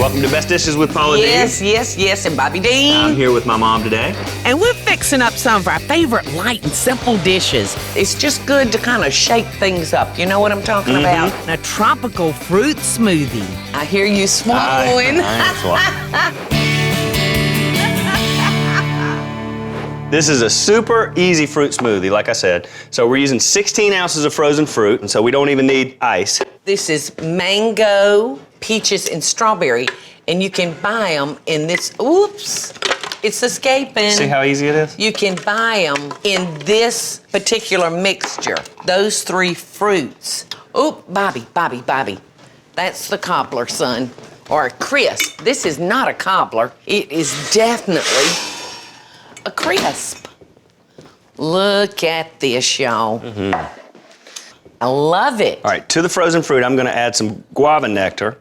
Welcome to Best Dishes with Paula and Deen. Yes, and Bobby Deen. I'm here with my mom today. And we're fixing up some of our favorite light and simple dishes. It's just good to kind of shake things up. You know what I'm talking about? A tropical fruit smoothie. I hear you swallowing. I am swallowing. This is a super easy fruit smoothie, like I said. So we're using 16 ounces of frozen fruit, and so we don't even need ice. This is mango, peaches, and strawberry. And you can buy them in this, oops, it's escaping. See how easy it is? You can buy them in this particular mixture, those three fruits. Oop, Bobby. That's the cobbler, son, or a crisp. This is not a cobbler. It is definitely a crisp. Look at this, y'all. I love it. All right, to the frozen fruit, I'm gonna add some guava nectar.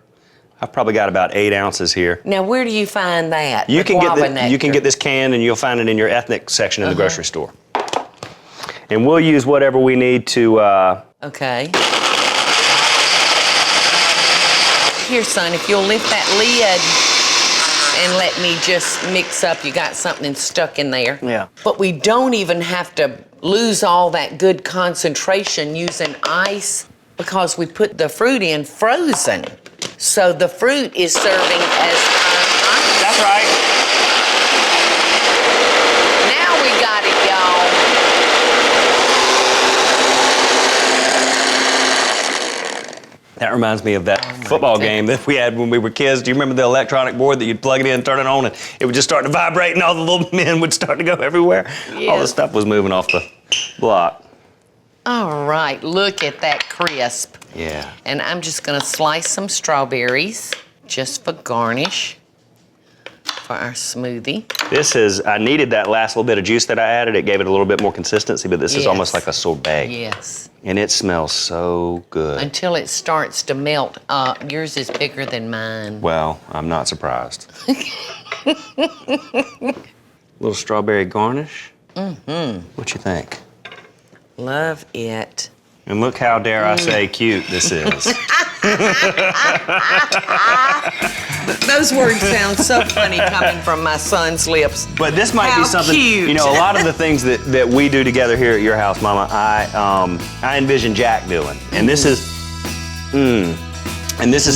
I've probably got about 8 ounces here. Now, where do you find that? You can get this canned, and you'll find it in your ethnic section in the grocery store. And we'll use whatever we need to. Okay. Here, son, if you'll lift that lid and let me just mix up. You got something stuck in there. Yeah. But we don't even have to lose all that good concentration using ice because we put the fruit in frozen. So the fruit is serving as our ice. That's right. Now we got it, y'all. That reminds me of that football game that we had when we were kids. Do you remember the electronic board that you'd plug it in, turn it on, and it would just start to vibrate, and all the little men would start to go everywhere? Yes. All the stuff was moving off the block. All right, look at that crisp. Yeah. And I'm just gonna slice some strawberries just for garnish for our smoothie. I needed that last little bit of juice that I added. It gave it a little bit more consistency, but this is almost like a sorbet. Yes. And it smells so good. Until it starts to melt up. Yours is bigger than mine. Well, I'm not surprised. Little strawberry garnish. What you think? Love it. And look how, dare I say, cute this is. Those words sound so funny coming from my son's lips. But this might be something, cute. you know, a lot of the things that we do together here at your house, Mama, I envision Jack doing. And this is,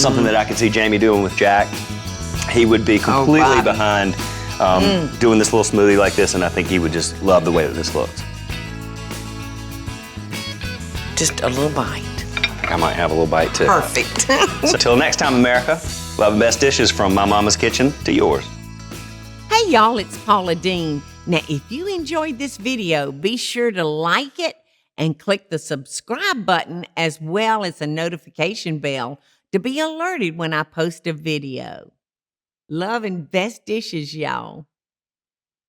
something that I could see Jamie doing with Jack. He would be completely behind doing this little smoothie like this, and I think he would just love the way that this looks. Just a little bite. I might have a little bite too. Perfect. So till next time, America, love and best dishes from my mama's kitchen to yours. Hey y'all, it's Paula Deen. Now, if you enjoyed this video, be sure to like it and click the subscribe button as well as the notification bell to be alerted when I post a video. Love and best dishes, y'all.